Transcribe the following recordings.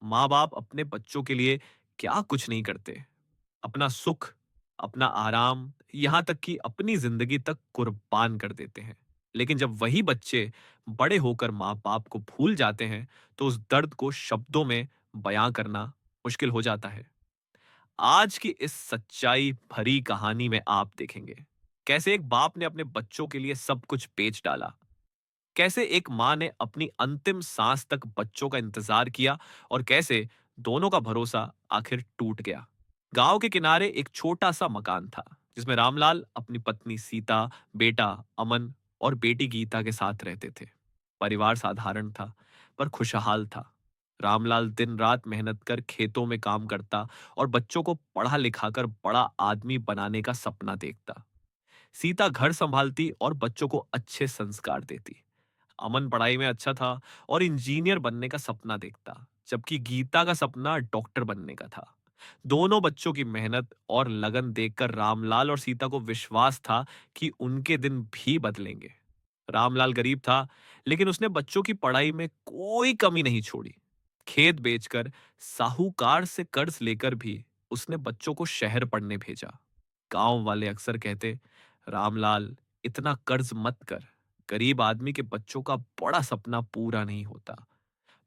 माँ बाप अपने बच्चों के लिए क्या कुछ नहीं करते। अपना सुख, अपना आराम, यहाँ तक कि अपनी जिंदगी तक कुर्बान कर देते हैं। लेकिन जब वही बच्चे बड़े होकर माँ बाप को भूल जाते हैं, तो उस दर्द को शब्दों में बयां करना मुश्किल हो जाता है। आज की इस सच्चाई भरी कहानी में आप देखेंगे कैसे एक बाप ने अपने बच्चों के लिए सब कुछ बेच डाला, कैसे एक माँ ने अपनी अंतिम सांस तक बच्चों का इंतजार किया, और कैसे दोनों का भरोसा आखिर टूट गया। गांव के किनारे एक छोटा सा मकान था, जिसमें रामलाल अपनी पत्नी सीता, बेटा अमन और बेटी गीता के साथ रहते थे। परिवार साधारण था, पर खुशहाल था। रामलाल दिन रात मेहनत कर खेतों में काम करता और बच्चों को पढ़ा लिखाकर बड़ा आदमी बनाने का सपना देखता। सीता घर संभालती और बच्चों को अच्छे संस्कार देती। अमन पढ़ाई में अच्छा था और इंजीनियर बनने का सपना देखता, जबकि गीता का सपना डॉक्टर बनने का था। दोनों बच्चों की मेहनत और लगन देखकर रामलाल और सीता को विश्वास था कि उनके दिन भी बदलेंगे। रामलाल गरीब था, लेकिन उसने बच्चों की पढ़ाई में कोई कमी नहीं छोड़ी। खेत बेचकर, साहूकार से कर्ज लेकर भी उसने बच्चों को शहर पढ़ने भेजा। गांव वाले अक्सर कहते, रामलाल, इतना कर्ज मत कर, गरीब आदमी के बच्चों का बड़ा सपना पूरा नहीं होता।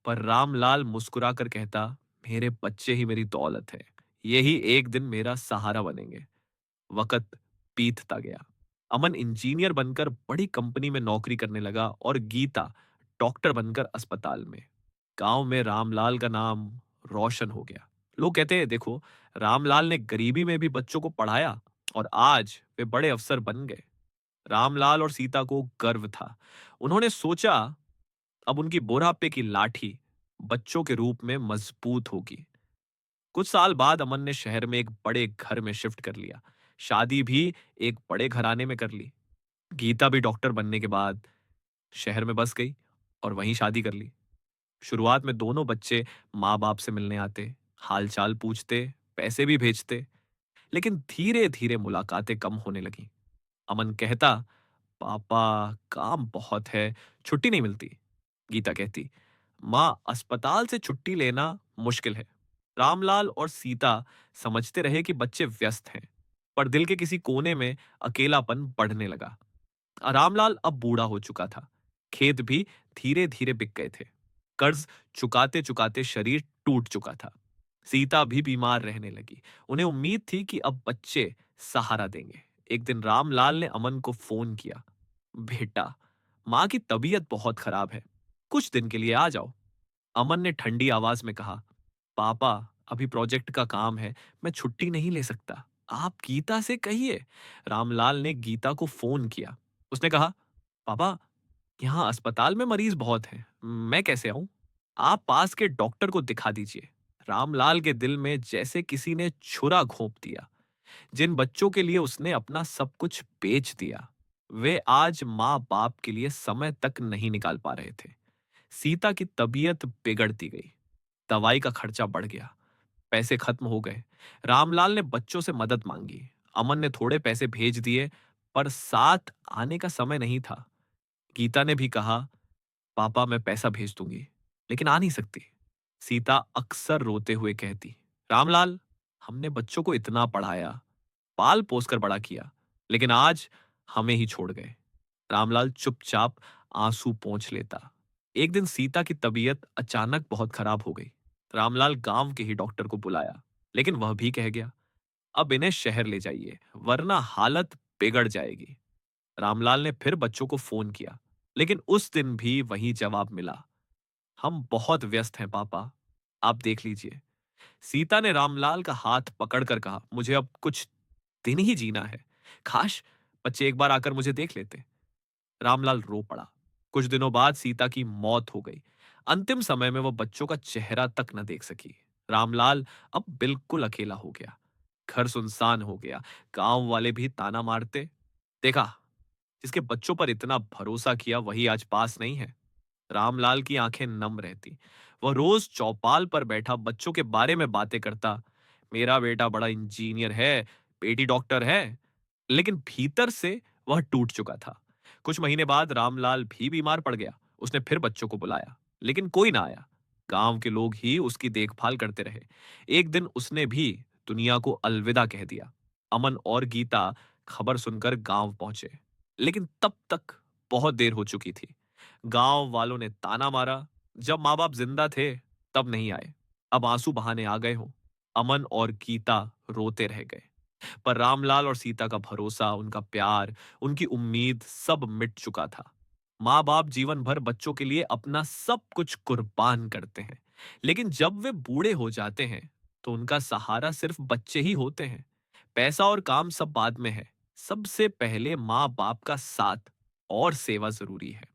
पर रामलाल मुस्कुराकर कहता, मेरे बच्चे ही मेरी दौलत है, यही एक दिन मेरा सहारा बनेंगे। वक्त बीतता गया। अमन इंजीनियर बनकर बड़ी कंपनी में नौकरी करने लगा और गीता डॉक्टर बनकर अस्पताल में। गांव में रामलाल का नाम रोशन हो गया। लोग कहते हैं, देखो, रामलाल ने गरीबी में भी बच्चों को पढ़ाया और आज वे बड़े अफसर बन गए। रामलाल और सीता को गर्व था। उन्होंने सोचा, अब उनकी बुढ़ापे की लाठी बच्चों के रूप में मजबूत होगी। कुछ साल बाद अमन ने शहर में एक बड़े घर में शिफ्ट कर लिया। शादी भी एक बड़े घराने में कर ली। गीता भी डॉक्टर बनने के बाद शहर में बस गई और वहीं शादी कर ली। शुरुआत में दोनों बच्चे माँ बाप से मिलने आते, हालचाल पूछते, पैसे भी भेजते। लेकिन धीरे धीरे मुलाकातें कम होने लगी। अमन कहता, पापा, काम बहुत है, छुट्टी नहीं मिलती। गीता कहती, माँ, अस्पताल से छुट्टी लेना मुश्किल है। रामलाल और सीता समझते रहे कि बच्चे व्यस्त हैं, पर दिल के किसी कोने में अकेलापन बढ़ने लगा। रामलाल अब बूढ़ा हो चुका था। खेत भी धीरे धीरे बिक गए थे। कर्ज चुकाते चुकाते शरीर टूट चुका था। सीता भी बीमार रहने लगी। उन्हें उम्मीद थी कि अब बच्चे सहारा देंगे। एक दिन रामलाल ने अमन को फोन किया, बेटा, माँ की तबीयत बहुत खराब है, कुछ दिन के लिए आ जाओ। अमन ने ठंडी आवाज में कहा, पापा, अभी प्रोजेक्ट का काम है, मैं छुट्टी नहीं ले सकता, आप गीता से कहिए। रामलाल ने गीता को फोन किया। उसने कहा, पापा, यहाँ अस्पताल में मरीज बहुत हैं, मैं कैसे आऊं? आप पास के डॉक्टर को दिखा दीजिए। रामलाल के दिल में जैसे किसी ने छुरा घोंप दिया। जिन बच्चों के लिए उसने अपना सब कुछ बेच दिया, वे आज माँ बाप के लिए समय तक नहीं निकाल पा रहे थे। सीता की तबीयत बिगड़ती गई। दवाई का खर्चा बढ़ गया। पैसे खत्म हो गए। रामलाल ने बच्चों से मदद मांगी। अमन ने थोड़े पैसे भेज दिए, पर साथ आने का समय नहीं था। गीता ने भी कहा, पापा, मैं पैसा भेज दूंगी, लेकिन आ नहीं सकती। सीता अक्सर रोते हुए कहती, रामलाल, हमने बच्चों को इतना पढ़ाया, पाल पोस कर बड़ा किया, लेकिन आज हमें ही छोड़ गए। रामलाल चुपचाप आंसू पोंछ लेता। एक दिन सीता की तबीयत अचानक बहुत खराब हो गई। रामलाल गांव के ही डॉक्टर को बुलाया, लेकिन वह भी कह गया, अब इन्हें शहर ले जाइए, वरना हालत बिगड़ जाएगी। रामलाल ने फिर बच्चों को फोन किया, लेकिन उस दिन भी वही जवाब मिला, हम बहुत व्यस्त हैं पापा, आप देख लीजिए। सीता ने रामलाल का हाथ पकड़कर कहा, मुझे अब कुछ दिन ही जीना है, काश बच्चे एक बार आकर मुझे देख लेते। रामलाल रो पड़ा। कुछ दिनों बाद सीता की मौत हो गई। अंतिम समय में वह बच्चों का चेहरा तक न देख सकी। रामलाल अब बिल्कुल अकेला हो गया। घर सुनसान हो गया। गांव वाले भी ताना मारते, देखा, जिसके बच्चों पर इतना भरोसा किया वही आज पास नहीं है। रामलाल की आंखें नम रहती। वह रोज चौपाल पर बैठा बच्चों के बारे में बातें करता, मेरा बेटा बड़ा इंजीनियर है, बेटी डॉक्टर है। लेकिन भीतर से वह टूट चुका था। कुछ महीने बाद रामलाल भी बीमार पड़ गया। उसने फिर बच्चों को बुलाया, लेकिन कोई ना आया। गांव के लोग ही उसकी देखभाल करते रहे। एक दिन उसने भी दुनिया को अलविदा कह दिया। अमन और गीता खबर सुनकर गांव पहुंचे, लेकिन तब तक बहुत देर हो चुकी थी। गांव वालों ने ताना मारा, जब माँ बाप जिंदा थे तब नहीं आए, अब आंसू बहाने आ गए हों। अमन और गीता रोते रह गए, पर रामलाल और सीता का भरोसा, उनका प्यार, उनकी उम्मीद सब मिट चुका था। माँ बाप जीवन भर बच्चों के लिए अपना सब कुछ कुर्बान करते हैं, लेकिन जब वे बूढ़े हो जाते हैं तो उनका सहारा सिर्फ बच्चे ही होते हैं। पैसा और काम सब बाद में है, सबसे पहले माँ बाप का साथ और सेवा जरूरी है।